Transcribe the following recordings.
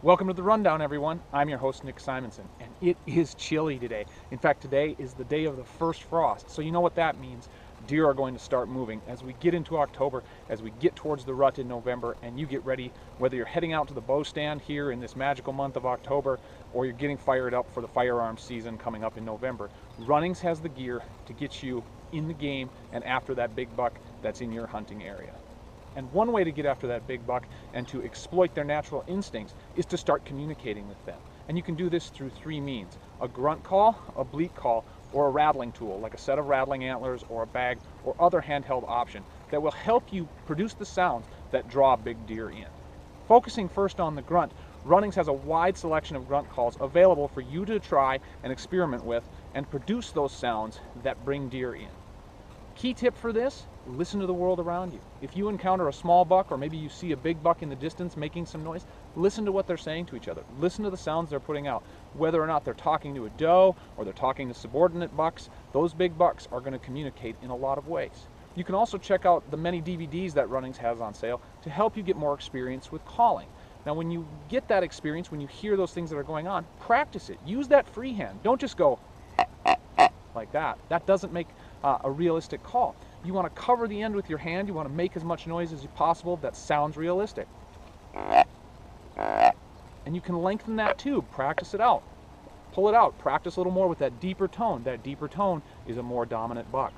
Welcome to the Rundown, everyone. I'm your host, Nick Simonson, and it is chilly today. In fact, today is the day of the first frost, so you know what that means. Deer are going to start moving as we get into October, as we get towards the rut in November, and you get ready, whether you're heading out to the bow stand here in this magical month of October, or you're getting fired up for the firearms season coming up in November. Runnings has the gear to get you in the game and after that big buck that's in your hunting area. And one way to get after that big buck and to exploit their natural instincts is to start communicating with them. And you can do this through three means: a grunt call, a bleat call, or a rattling tool like a set of rattling antlers or a bag or other handheld option that will help you produce the sounds that draw big deer in. Focusing first on the grunt, Runnings has a wide selection of grunt calls available for you to try and experiment with and produce those sounds that bring deer in. Key tip for this: listen to the world around you. If you encounter a small buck, or maybe you see a big buck in the distance making some noise, listen to what they're saying to each other. Listen to the sounds they're putting out. Whether or not they're talking to a doe or they're talking to subordinate bucks, those big bucks are going to communicate in a lot of ways. You can also check out the many DVDs that Runnings has on sale to help you get more experience with calling. Now, when you get that experience, when you hear those things that are going on, practice it. Use that freehand. Don't just go like that. That doesn't make a realistic call. You want to cover the end with your hand. You want to make as much noise as possible that sounds realistic. And you can lengthen that too. Practice it out. Pull it out. Practice a little more with that deeper tone. That deeper tone is a more dominant buck.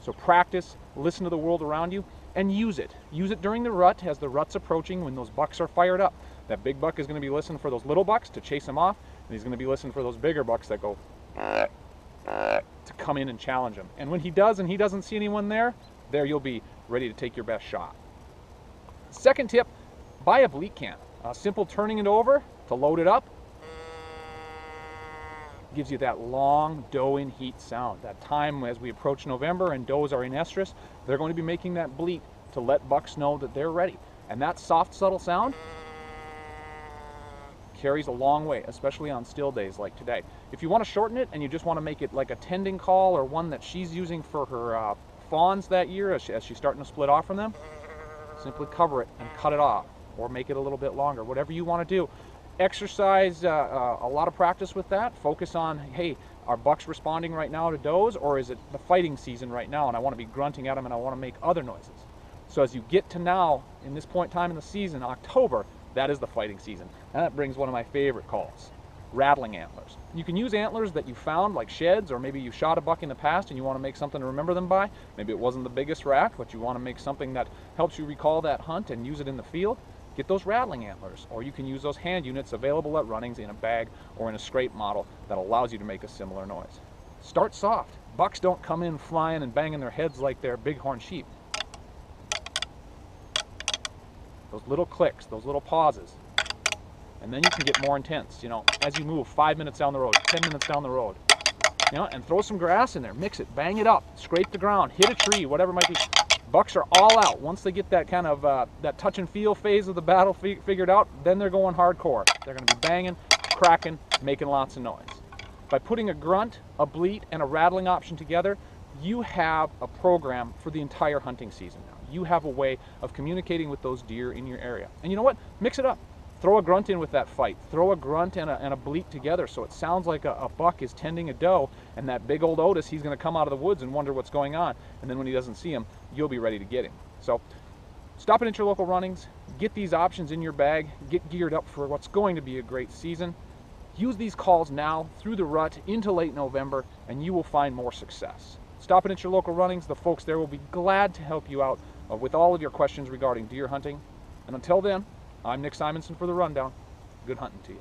So practice, listen to the world around you, and use it. Use it during the rut as the rut's approaching, when those bucks are fired up. That big buck is going to be listening for those little bucks to chase them off, and he's going to be listening for those bigger bucks that go to come in and challenge him. And when he does and he doesn't see anyone there you'll be ready to take your best shot. Second tip: buy a bleat can. Simple turning it over to load it up gives you that long doe in heat sound. That time as we approach November and does are in estrus, they're going to be making that bleat to let bucks know that they're ready. And that soft, subtle sound carries a long way, especially on still days like today. If you want to shorten it and you just want to make it like a tending call, or one that she's using for her fawns that year as she's starting to split off from them, simply cover it and cut it off, or make it a little bit longer, whatever you want to do. Exercise a lot of practice with that. Focus on, hey, are bucks responding right now to does, or is it the fighting season right now and I want to be grunting at them and I want to make other noises? So as you get to now, in this point in time in the season, October, that is the fighting season. And that brings one of my favorite calls: rattling antlers. You can use antlers that you found, like sheds, or maybe you shot a buck in the past and you want to make something to remember them by. Maybe it wasn't the biggest rack, but you want to make something that helps you recall that hunt and use it in the field. Get those rattling antlers, or you can use those hand units available at Runnings in a bag or in a scrape model that allows you to make a similar noise. Start soft. Bucks don't come in flying and banging their heads like they're bighorn sheep. Those little clicks, those little pauses, and then you can get more intense, as you move 5 minutes down the road, 10 minutes down the road, and throw some grass in there, mix it, bang it up, scrape the ground, hit a tree, whatever it might be. Bucks are all out. Once they get that kind of that touch and feel phase of the battle figured out, then they're going hardcore. They're going to be banging, cracking, making lots of noise. By putting a grunt, a bleat, and a rattling option together, you have a program for the entire hunting season now. You have a way of communicating with those deer in your area. And you know what? Mix it up. Throw a grunt in with that fight. Throw a grunt and a bleat together so it sounds like a buck is tending a doe, and that big old Otis, he's going to come out of the woods and wonder what's going on. And then when he doesn't see him, you'll be ready to get him. So stop in at your local Runnings. Get these options in your bag. Get geared up for what's going to be a great season. Use these calls now through the rut into late November, and you will find more success. Stop in at your local Runnings. The folks there will be glad to help you out with all of your questions regarding deer hunting. And until then, I'm Nick Simonson for the Rundown. Good hunting to you.